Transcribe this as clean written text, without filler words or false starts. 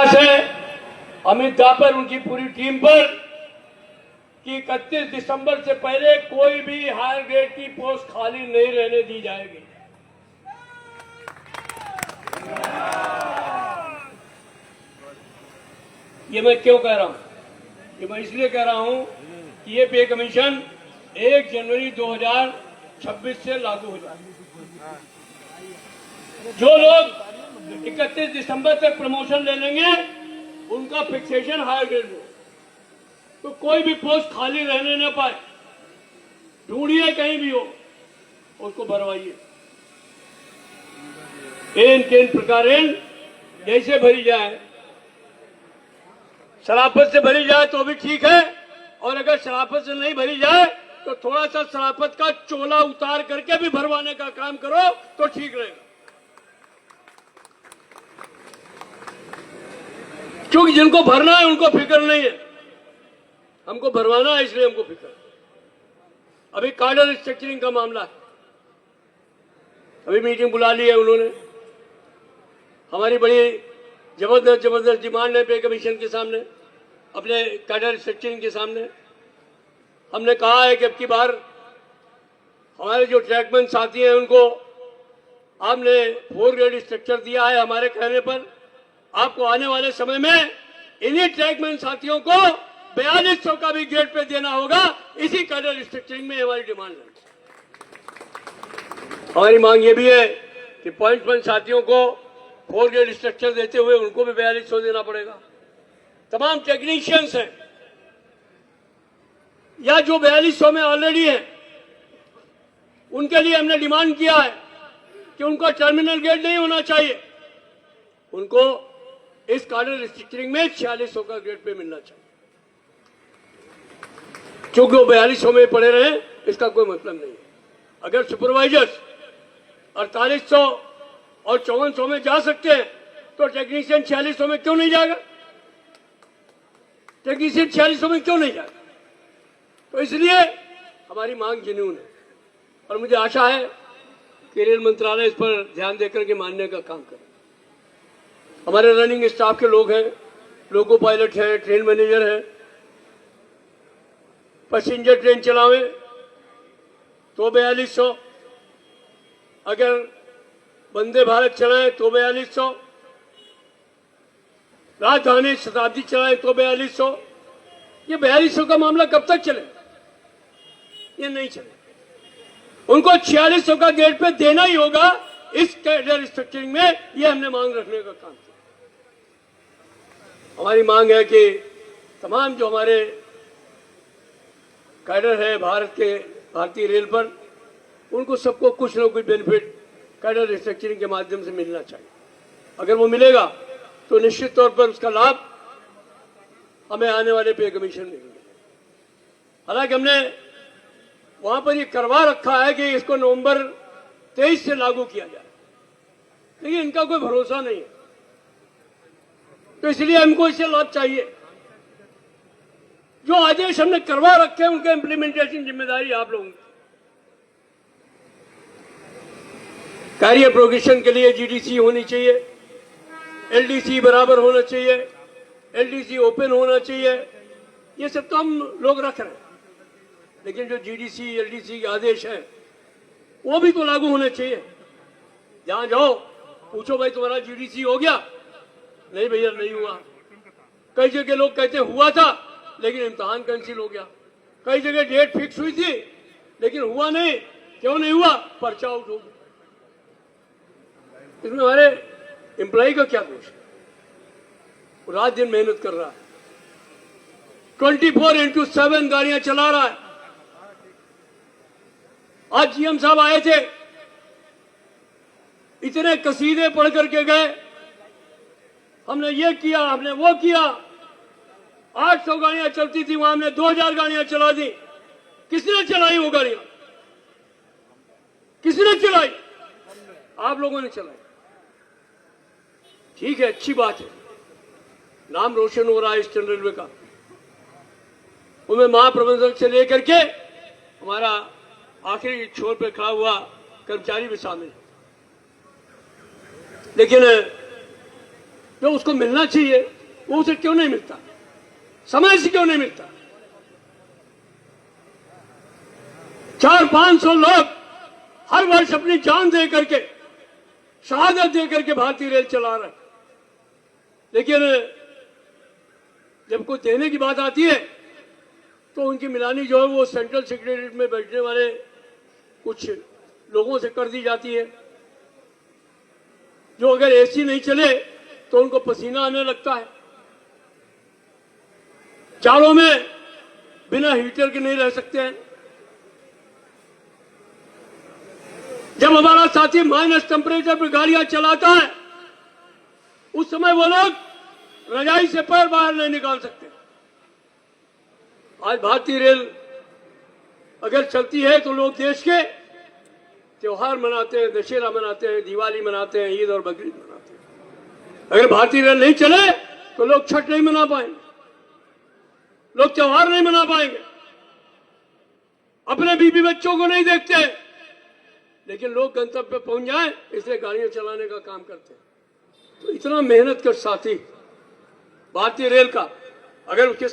है अमित पर, उनकी पूरी टीम पर कि 31 दिसंबर से पहले कोई भी हायर ग्रेड की पोस्ट खाली नहीं रहने दी जाएगी। ये मैं क्यों कह रहा हूं? ये मैं इसलिए कह रहा हूं कि ये पे कमीशन 1 जनवरी 2026 से लागू हो जाएगा। जो लोग 31 दिसंबर तक प्रमोशन ले लेंगे उनका फिक्सेशन हायर ग्रेड में, तो कोई भी पोस्ट खाली रहने न पाए, ढूंढिए कहीं भी हो, उसको भरवाइए। इन किन प्रकार जैसे भरी जाए, शराफत से भरी जाए तो भी ठीक है, और अगर शराफत से नहीं भरी जाए तो थोड़ा सा शराफत का चोला उतार करके भी भरवाने का काम करो तो ठीक रहेगा। क्योंकि जिनको भरना है उनको फिक्र नहीं है, हमको भरवाना है इसलिए हमको फिक्र। अभी कार्डर स्ट्रक्चरिंग का मामला है, अभी मीटिंग बुला ली है उन्होंने। हमारी बड़ी जबरदस्त डिमांड है पे कमीशन के सामने, अपने कार्डर स्ट्रक्चरिंग के सामने। हमने कहा है कि अब की बार हमारे जो ट्रैकमैन साथी हैं उनको आपने 4 ग्रेड स्ट्रक्चर दिया है, हमारे कहने पर आपको आने वाले समय में इन्हीं ट्रैकमैन साथियों को 4200 का भी ग्रेड पे देना होगा। इसी कार्डर स्ट्रक्चरिंग में हमारी डिमांड है। हमारी मांग ये भी है कि पॉइंटमैन साथियों को 4 ग्रेड स्ट्रक्चर देते हुए उनको भी 4200 देना पड़ेगा। तमाम टेक्नीशियंस हैं या जो 4200 में ऑलरेडी है, उनके लिए हमने डिमांड किया है कि उनका टर्मिनल ग्रेड नहीं होना चाहिए, उनको इस कार्डर स्ट्रक्चरिंग में 4600 का ग्रेड पे मिलना चाहिए। क्योंकि वो 4200 में पड़े रहे इसका कोई मतलब नहीं है। अगर सुपरवाइजर्स 4800 और 5400 में जा सकते हैं तो टेक्नीशियन 4600 में क्यों नहीं जाएगा? टेक्नीशियन 4600 में क्यों नहीं जाएगा? तो इसलिए हमारी मांग जेन्युइन है और मुझे आशा है कि रेल मंत्रालय इस पर ध्यान देकर के मानने का काम करे। हमारे रनिंग स्टाफ के लोग हैं, लोको पायलट हैं, ट्रेन मैनेजर हैं, पैसेंजर ट्रेन चलावे तो 4200, अगर वंदे भारत चलाएं तो 4200, राजधानी शताब्दी चलाएं तो 4200। ये 4200 का मामला कब तक चले? ये नहीं चले। उनको 4600 का ग्रेड पे देना ही होगा इस कैडर स्ट्रक्चरिंग में। ये हमने मांग रखने का काम किया। हमारी मांग है कि तमाम जो हमारे कैडर है भारतीय रेल पर, उनको सबको कुछ न कुछ बेनिफिट कैडर स्ट्रक्चरिंग के माध्यम से मिलना चाहिए। अगर वो मिलेगा तो निश्चित तौर पर उसका लाभ हमें आने वाले पे कमीशन मिलेंगे। हालांकि हमने वहां पर ये करवा रखा है कि इसको नवंबर 23 से लागू किया जाए, लेकिन इनका कोई भरोसा नहीं है, तो इसलिए हमको इससे लाभ चाहिए। जो आदेश हमने करवा रखे हैं उनका इंप्लीमेंटेशन जिम्मेदारी आप लोगों की। कैरियर प्रोग्रेशन के लिए जीडीसी होनी चाहिए, एलडीसी बराबर होना चाहिए, एलडीसी ओपन होना चाहिए, ये सब तो हम लोग रख रहे हैं, लेकिन जो जीडीसी एलडीसी के आदेश हैं वो भी तो लागू होने चाहिए। जहां जाओ पूछो भाई तुम्हारा जीडीसी हो गया? नहीं भैया नहीं हुआ। कई जगह लोग कहते हुआ था लेकिन इम्तिहान कैंसिल हो गया। कई जगह डेट फिक्स हुई थी लेकिन हुआ नहीं। क्यों नहीं हुआ? पर्चा आउट हो गया। इसमें हमारे एम्प्लॉय का क्या दोष है? वो रात दिन मेहनत कर रहा है, 24/7 गाड़ियां चला रहा है। आज जीएम साहब आए थे, इतने कसीदे पढ़ करके गए, हमने ये किया, हमने वो किया। 800 गाड़ियां चलती थी वहां, हमने 2000 गाड़ियां चला दी। किसने चलाई वो गाड़ियां? किसने चलाई? आप लोगों ने चलाई। ठीक है, अच्छी बात है, नाम रोशन हो रहा है ईस्टर्न रेलवे का। उनमें महाप्रबंधक से लेकर के हमारा आखिरी छोर पे खड़ा हुआ कर्मचारी भी शामिल है। लेकिन जो उसको मिलना चाहिए वो उसे क्यों नहीं मिलता, समय से क्यों नहीं मिलता। 400-500 लोग हर वर्ष अपनी जान दे करके, शहादत दे करके भारतीय रेल चला रहे हैं, लेकिन जब कोई देने की बात आती है तो उनकी मिलानी जो है वो सेंट्रल सेक्रेटरीट में बैठने वाले कुछ लोगों से कर दी जाती है, जो अगर एसी नहीं चले तो उनको पसीना आने लगता है, चारों में बिना हीटर के नहीं रह सकते हैं। जब हमारा साथी माइनस टेम्परेचर पर गाड़ियां चलाता है उस समय वो लोग रजाई से पैर बाहर नहीं निकाल सकते। आज भारतीय रेल अगर चलती है तो लोग देश के त्योहार मनाते हैं, दशहरा मनाते हैं, दिवाली मनाते हैं, ईद और बकरीद मनाते हैं। अगर भारतीय रेल नहीं चले तो लोग छठ नहीं मना पाएंगे, लोग त्योहार नहीं मना पाएंगे, अपने बीबी बच्चों को नहीं देखते, लेकिन लोग गंतव्य पे पहुंच जाएं इसलिए गाड़ियां चलाने का काम करते हैं। तो इतना मेहनत कर साथी भारतीय रेल का, अगर उसके